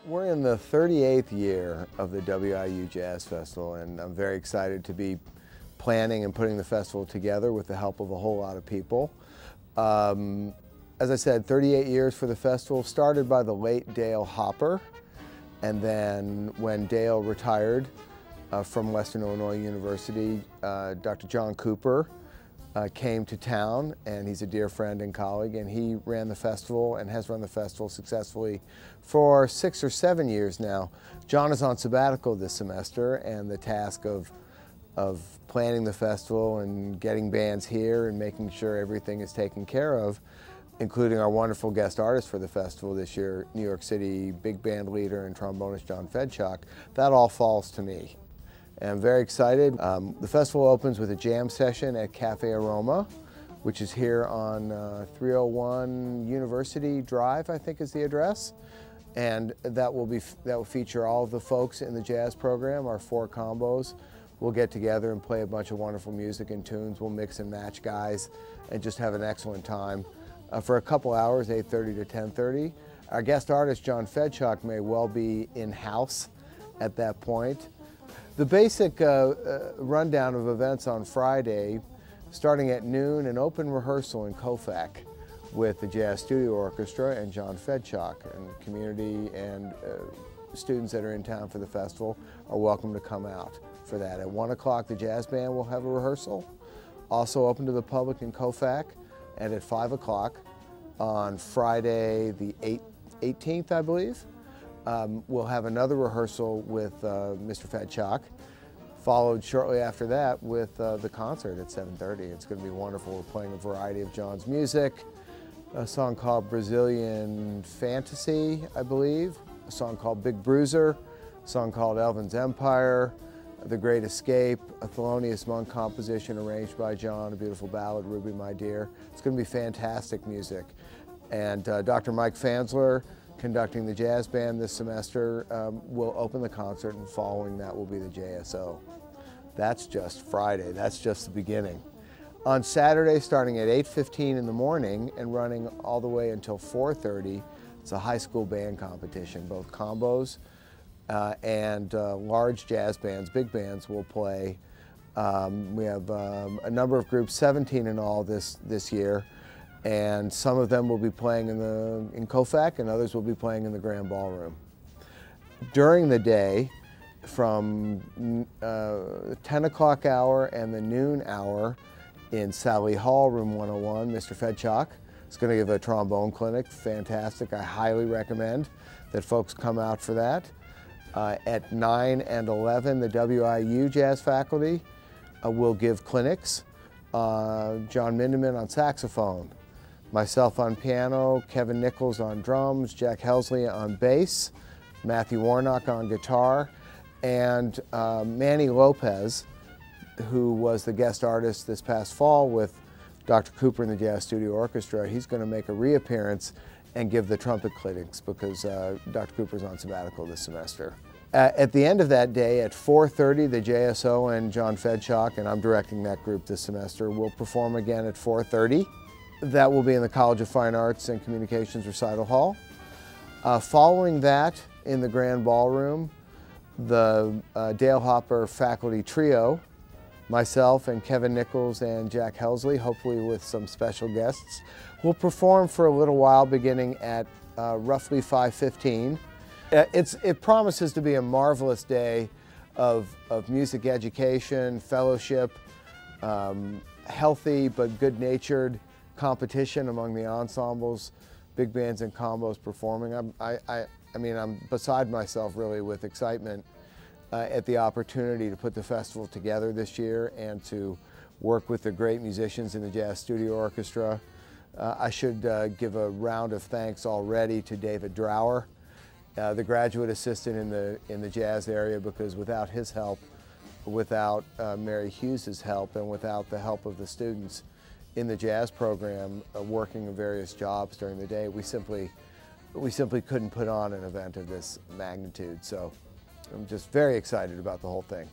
We're in the 38th year of the WIU Jazz Festival, and I'm very excited to be planning and putting the festival together with the help of a whole lot of people. As I said, 38 years for the festival, started by the late Dale Hopper, and then when Dale retired from Western Illinois University, Dr. John Cooper came to town, and he's a dear friend and colleague, and he ran the festival and has run the festival successfully for 6 or 7 years now. John is on sabbatical this semester, and the task of planning the festival and getting bands here and making sure everything is taken care of, including our wonderful guest artist for the festival this year, New York City big band leader and trombonist John Fedchock, that all falls to me. And I'm very excited. The festival opens with a jam session at Cafe Aroma, which is here on 301 University Drive, I think is the address. And that will feature all of the folks in the jazz program, our 4 combos. We'll get together and play a bunch of wonderful music and tunes. We'll mix and match guys and just have an excellent time. For a couple hours, 8:30 to 10:30. Our guest artist, John Fedchock, may well be in-house at that point. The basic rundown of events on Friday, starting at noon, an open rehearsal in Kofac with the Jazz Studio Orchestra and John Fedchock, and community and students that are in town for the festival are welcome to come out for that. At 1 o'clock, the jazz band will have a rehearsal, also open to the public in Kofac, and at 5 o'clock on Friday the 18th, I believe, we'll have another rehearsal with Mr. Fedchock, followed shortly after that with the concert at 7:30. It's going to be wonderful. We're playing a variety of John's music, a song called Brazilian Fantasy, I believe, a song called Big Bruiser, a song called Elvin's Empire, The Great Escape, a Thelonious Monk composition arranged by John, a beautiful ballad, Ruby My Dear. It's going to be fantastic music. And Dr. Mike Fansler, conducting the jazz band this semester, will open the concert, and following that will be the JSO. That's just Friday, that's just the beginning. On Saturday, starting at 8:15 in the morning and running all the way until 4:30, it's a high school band competition. Both combos and large jazz bands, big bands, will play. We have a number of groups, 17 in all this year, and some of them will be playing in Kofac, and others will be playing in the Grand Ballroom. During the day, from 10 o'clock hour and the noon hour in Sally Hall, room 101, Mr. Fedchock is going to give a trombone clinic. Fantastic. I highly recommend that folks come out for that. At 9 and 11, the WIU Jazz faculty will give clinics. John Mindeman on saxophone, myself on piano, Kevin Nichols on drums, Jack Helsley on bass, Matthew Warnock on guitar, and Manny Lopez, who was the guest artist this past fall with Dr. Cooper and the Jazz Studio Orchestra. He's going to make a reappearance and give the trumpet clinics because Dr. Cooper's on sabbatical this semester. At the end of that day, at 4:30, the JSO and John Fedchock, and I'm directing that group this semester, will perform again at 4:30. That will be in the College of Fine Arts and Communications Recital Hall. Following that, in the Grand Ballroom, the Dale Hopper faculty trio, myself and Kevin Nichols and Jack Helsley, hopefully with some special guests, will perform for a little while beginning at roughly 5:15. It promises to be a marvelous day of music education, fellowship, healthy but good-natured competition among the ensembles, big bands and combos performing. I mean, I'm beside myself really with excitement at the opportunity to put the festival together this year and to work with the great musicians in the Jazz Studio Orchestra. I should give a round of thanks already to David Drower, the graduate assistant in the jazz area, because without his help, without Mary Hughes's help, and without the help of the students in the jazz program working various jobs during the day, we simply couldn't put on an event of this magnitude. So I'm just very excited about the whole thing.